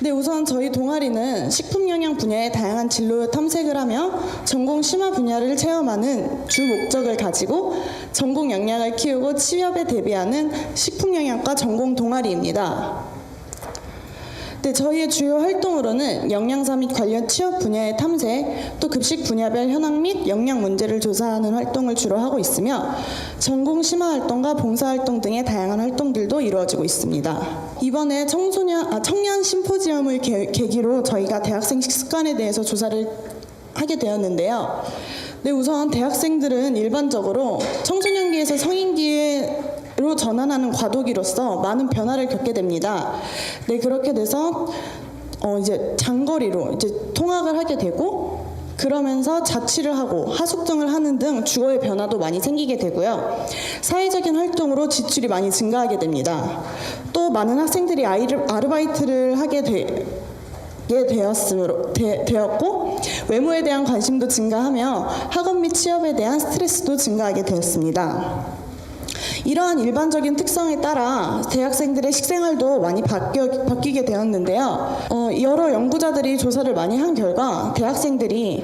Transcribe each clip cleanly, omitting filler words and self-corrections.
네, 우선 저희 동아리는 식품 영양 분야의 다양한 진로 탐색을 하며 전공 심화 분야를 체험하는 주 목적을 가지고 전공 역량을 키우고 취업에 대비하는 식품 영양과 전공 동아리입니다. 네, 저희의 주요 활동으로는 영양사 및 관련 취업 분야의 탐색, 또 급식 분야별 현황 및 영양 문제를 조사하는 활동을 주로 하고 있으며 전공 심화 활동과 봉사 활동 등의 다양한 활동들도 이루어지고 있습니다. 이번에 청년 심포지엄을 계기로 저희가 대학생 식습관에 대해서 조사를 하게 되었는데요. 네, 우선 대학생들은 일반적으로 청소년기에서 성인기로 전환하는 과도기로서 많은 변화를 겪게 됩니다. 네, 그렇게 돼서 이제 장거리로 이제 통학을 하게 되고 그러면서 자취를 하고 하숙등을 하는 등 주거의 변화도 많이 생기게 되고요. 사회적인 활동으로 지출이 많이 증가하게 됩니다. 또 많은 학생들이 아르바이트를 하게 되었고 외모에 대한 관심도 증가하며 학업 및 취업에 대한 스트레스도 증가하게 되었습니다. 이러한 일반적인 특성에 따라 대학생들의 식생활도 많이 바뀌게 되었는데요. 여러 연구자들이 조사를 많이 한 결과 대학생들이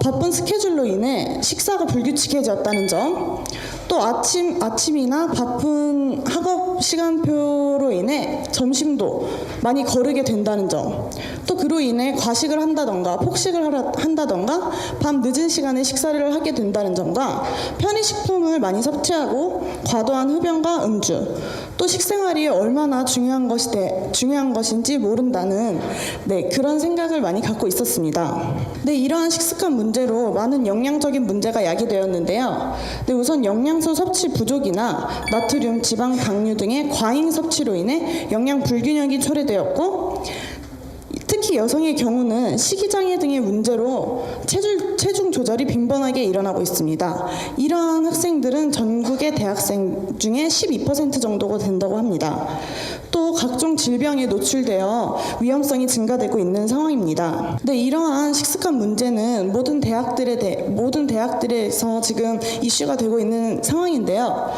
바쁜 스케줄로 인해 식사가 불규칙해졌다는 점, 또 아침이나 바쁜 학업 시간표로 인해 점심도 많이 거르게 된다는 점, 또 그로 인해 과식을 한다던가 폭식을 한다던가 밤 늦은 시간에 식사를 하게 된다는 점과 편의식품을 많이 섭취하고 과도한 흡연과 음주, 또 식생활이 얼마나 중요한 것인지 모른다는 그런 생각을 많이 갖고 있었습니다. 네, 이러한 식습관 문제로 많은 영양적인 문제가 야기되었는데요. 네, 우선 영양소 섭취 부족이나 나트륨, 지방, 당류 등의 과잉 섭취로 인해 영양 불균형이 초래되었고, 특히 여성의 경우는 식이장애 등의 문제로 체중 조절이 빈번하게 일어나고 있습니다. 이러한 학생들은 전국의 대학생 중에 12% 정도가 된다고 합니다. 또 각종 질병에 노출되어 위험성이 증가되고 있는 상황입니다. 네, 이러한 식습관 문제는 모든 대학들에서 지금 이슈가 되고 있는 상황인데요.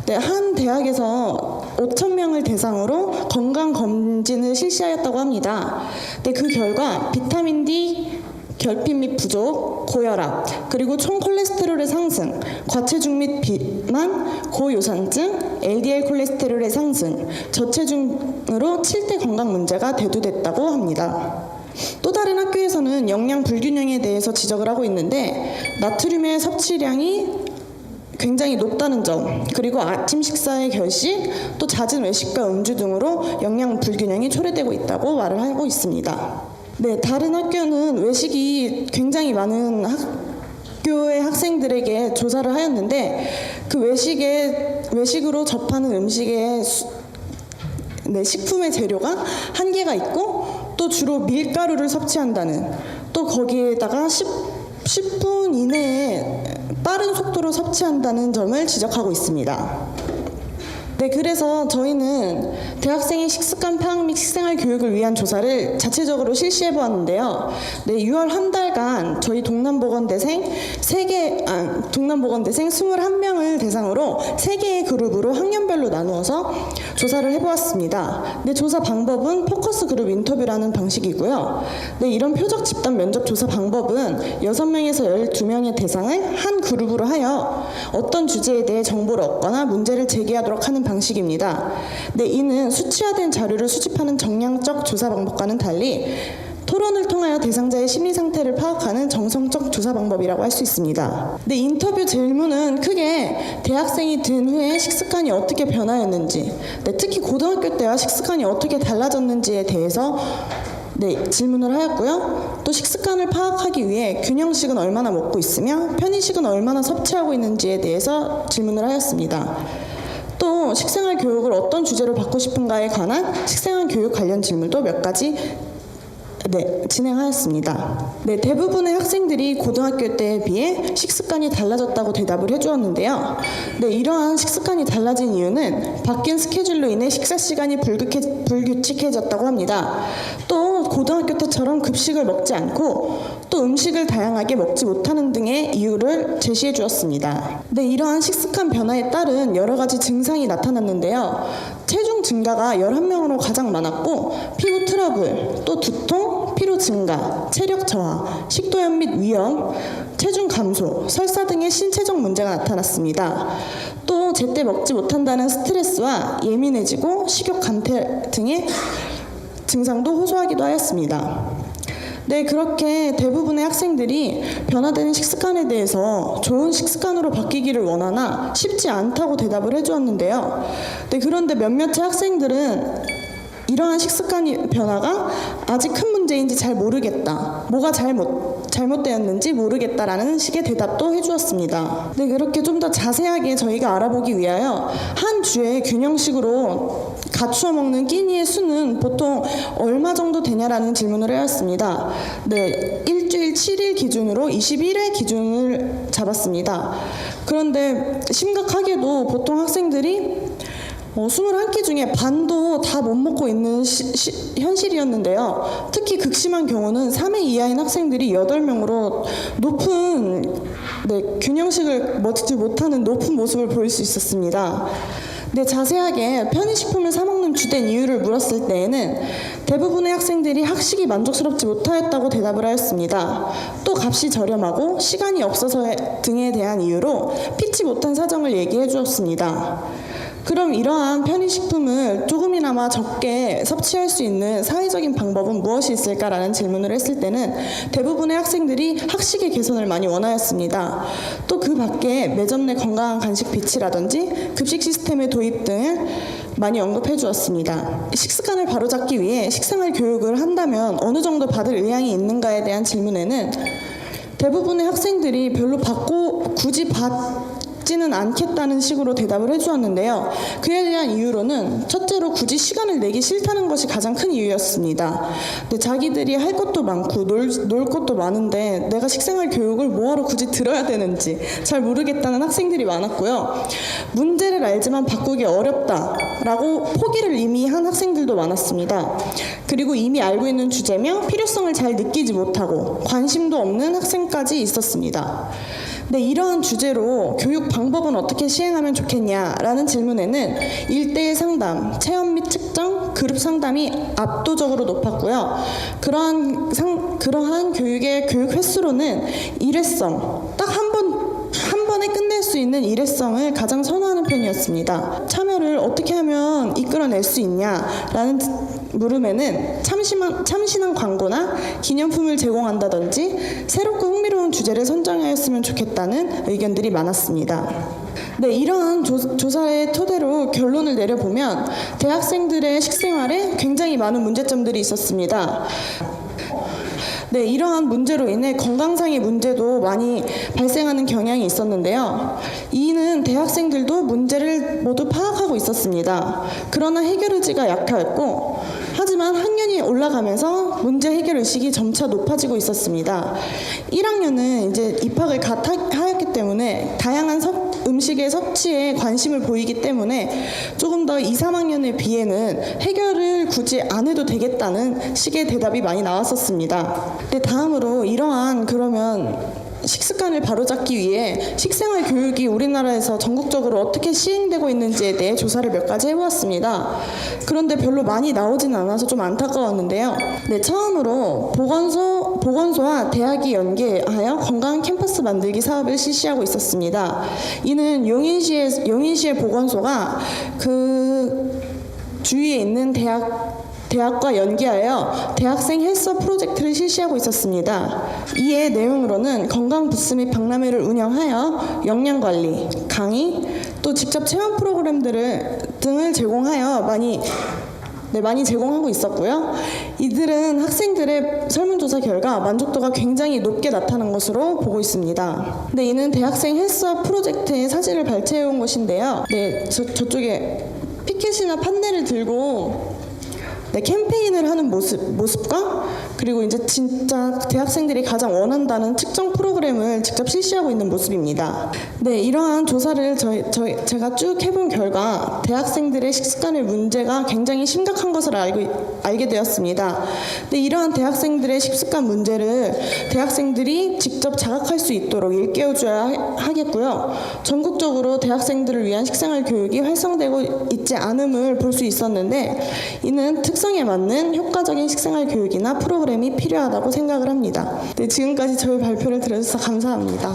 네, 한 대학에서 5,000명을 대상으로 건강 검진을 실시하였다고 합니다. 네, 그 결과 비타민 D 결핍 및 부족, 고혈압, 그리고 총 콜레스테롤의 상승, 과체중 및 비만, 고요산증, LDL 콜레스테롤의 상승, 저체중으로 7대 건강 문제가 대두됐다고 합니다. 또 다른 학교에서는 영양 불균형에 대해서 지적을 하고 있는데 나트륨의 섭취량이 굉장히 높다는 점, 그리고 아침 식사의 결식, 또 잦은 외식과 음주 등으로 영양 불균형이 초래되고 있다고 말을 하고 있습니다. 네, 다른 학교는 외식이 굉장히 많은 학교의 학생들에게 조사를 하였는데 그 외식으로 접하는 음식의 식품의 재료가 한계가 있고 또 주로 밀가루를 섭취한다는, 또 거기에다가 10분 이내에 빠른 속도로 섭취한다는 점을 지적하고 있습니다. 네, 그래서 저희는 대학생의 식습관 파악 및 식생활 교육을 위한 조사를 자체적으로 실시해 보았는데요. 네, 6월 한 달간 저희 동남보건대생 21명을 대상으로 3개의 그룹으로 학년별로 나누어서 조사를 해보았습니다. 네, 조사 방법은 포커스 그룹 인터뷰라는 방식이고요. 네, 이런 표적 집단 면접 조사 방법은 6명에서 12명의 대상을 한 그룹으로 하여 어떤 주제에 대해 정보를 얻거나 문제를 제기하도록 하는 방식입니다. 네, 이는 수치화된 자료를 수집하는 정량적 조사 방법과는 달리 토론을 통하여 대상자의 심리 상태를 파악하는 정성적 조사 방법이라고 할 수 있습니다. 네, 인터뷰 질문은 크게 대학생이 된 후에 식습관이 어떻게 변하였는지, 특히 고등학교 때와 식습관이 어떻게 달라졌는지에 대해서 질문을 하였고요. 또 식습관을 파악하기 위해 균형식은 얼마나 먹고 있으며 편의식은 얼마나 섭취하고 있는지에 대해서 질문을 하였습니다. 또 식생활 교육을 어떤 주제로 받고 싶은가에 관한 식생활 교육 관련 질문도 몇 가지 진행하였습니다. 네, 대부분의 학생들이 고등학교 때에 비해 식습관이 달라졌다고 대답을 해주었는데요. 네, 이러한 식습관이 달라진 이유는 바뀐 스케줄로 인해 식사 시간이 불규칙해졌다고 합니다. 또 고등학교 때처럼 급식을 먹지 않고 또 음식을 다양하게 먹지 못하는 등의 이유를 제시해 주었습니다. 네, 이러한 식습관 변화에 따른 여러 가지 증상이 나타났는데요. 체중 증가가 11명으로 가장 많았고 피부 트러블, 한약을, 또 두통, 피로 증가, 체력 저하, 식도염 및 위염, 체중 감소, 설사 등의 신체적 문제가 나타났습니다. 또 제때 먹지 못한다는 스트레스와 예민해지고 식욕 감퇴 등의 증상도 호소하기도 하였습니다. 네, 그렇게 대부분의 학생들이 변화되는 식습관에 대해서 좋은 식습관으로 바뀌기를 원하나 쉽지 않다고 대답을 해주었는데요. 네, 그런데 몇몇의 학생들은 이러한 식습관 변화가 아직 큰 문제인지 잘 모르겠다. 뭐가 잘못되었는지 모르겠다라는 식의 대답도 해주었습니다. 네, 그렇게 좀 더 자세하게 저희가 알아보기 위하여 한 주에 균형식으로 갖추어 먹는 끼니의 수는 보통 얼마 정도 되냐라는 질문을 해왔습니다. 네, 일주일 7일 기준으로 21회 기준을 잡았습니다. 그런데 심각하게도 보통 학생들이 21끼 중에 반도 다 못 먹고 있는 현실이었는데요. 특히 극심한 경우는 3회 이하인 학생들이 8명으로 높은 균형식을 먹지 못하는 높은 모습을 보일 수 있었습니다. 네, 자세하게 편의식품을 사 먹는 주된 이유를 물었을 때에는 대부분의 학생들이 학식이 만족스럽지 못하였다고 대답을 하였습니다. 또 값이 저렴하고 시간이 없어서 등에 대한 이유로 피치 못한 사정을 얘기해 주었습니다. 그럼 이러한 편의식품을 조금이나마 적게 섭취할 수 있는 사회적인 방법은 무엇이 있을까라는 질문을 했을 때는 대부분의 학생들이 학식의 개선을 많이 원하였습니다. 또 그 밖에 매점 내 건강한 간식 비치라든지 급식 시스템의 도입 등을 많이 언급해 주었습니다. 식습관을 바로잡기 위해 식생활 교육을 한다면 어느 정도 받을 의향이 있는가에 대한 질문에는 대부분의 학생들이 별로 굳이 받지는 않겠다는 식으로 대답을 해주었는데요. 그에 대한 이유로는 첫째로 굳이 시간을 내기 싫다는 것이 가장 큰 이유였습니다. 근데 자기들이 할 것도 많고 놀 것도 많은데 내가 식생활 교육을 뭐하러 굳이 들어야 되는지 잘 모르겠다는 학생들이 많았고요. 문제를 알지만 바꾸기 어렵다라고 포기를 이미 한 학생들도 많았습니다. 그리고 이미 알고 있는 주제며 필요성을 잘 느끼지 못하고 관심도 없는 학생까지 있었습니다. 네, 이러한 주제로 교육 방법은 어떻게 시행하면 좋겠냐라는 질문에는 1대1 상담, 체험 및 측정, 그룹 상담이 압도적으로 높았고요. 그러한 교육의 교육 횟수로는 일회성, 딱 한 번에 끝낼 수 있는 일회성을 가장 선호하는 편이었습니다. 참여를 어떻게 하면 이끌어낼 수 있냐라는 물음에는 참신한 광고나 기념품을 제공한다든지 새롭고 흥미로운 주제를 선정하였으면 좋겠다는 의견들이 많았습니다. 네, 이러한 조사의 토대로 결론을 내려보면 대학생들의 식생활에 굉장히 많은 문제점들이 있었습니다. 네, 이러한 문제로 인해 건강상의 문제도 많이 발생하는 경향이 있었는데요. 이는 대학생들도 문제를 모두 파악하고 있었습니다. 그러나 해결 의지가 약하였고, 하지만 학년이 올라가면서 문제 해결 의식이 점차 높아지고 있었습니다. 1학년은 이제 입학을 갓 하였기 때문에 다양한 음식의 섭취에 관심을 보이기 때문에 조금 더 2, 3학년에 비해는 해결을 굳이 안 해도 되겠다는 식의 대답이 많이 나왔었습니다. 네, 다음으로 그러면 식습관을 바로잡기 위해 식생활 교육이 우리나라에서 전국적으로 어떻게 시행되고 있는지에 대해 조사를 몇 가지 해보았습니다. 그런데 별로 많이 나오지는 않아서 좀 안타까웠는데요. 네, 처음으로 보건소와 대학이 연계하여 건강한 캠퍼스 만들기 사업을 실시하고 있었습니다. 이는 용인시의 보건소가 그 주위에 있는 대학과 연계하여 대학생 헬스업 프로젝트를 실시하고 있었습니다. 이의 내용으로는 건강 부스 및 박람회를 운영하여 역량관리, 강의, 또 직접 체험 등을 제공하여 많이 제공하고 있었고요. 이들은 학생들의 설문조사 결과 만족도가 굉장히 높게 나타난 것으로 보고 있습니다. 네, 이는 대학생 헬스업 프로젝트의 사진을 발췌해 온 것인데요. 네, 저쪽에 피켓이나 판넬을 들고 캠페인을 하는 모습과 그리고 그리고 이제 진짜 대학생들이 가장 원한다는 특정 프로그램을 직접 실시하고 있는 모습입니다. 네, 이러한 조사를 제가 쭉 해본 결과 대학생들의 식습관의 문제가 굉장히 심각한 것을 알게 되었습니다. 근데 이러한 대학생들의 식습관 문제를 대학생들이 직접 자각할 수 있도록 일깨워줘야 하겠고요. 전국적으로 대학생들을 위한 식생활 교육이 활성되고 있지 않음을 볼 수 있었는데 이는 특성에 맞는 효과적인 식생활 교육이나 프로그램이 필요하다고 생각을 합니다. 네, 지금까지 저희 발표를 들어주셔서 감사합니다.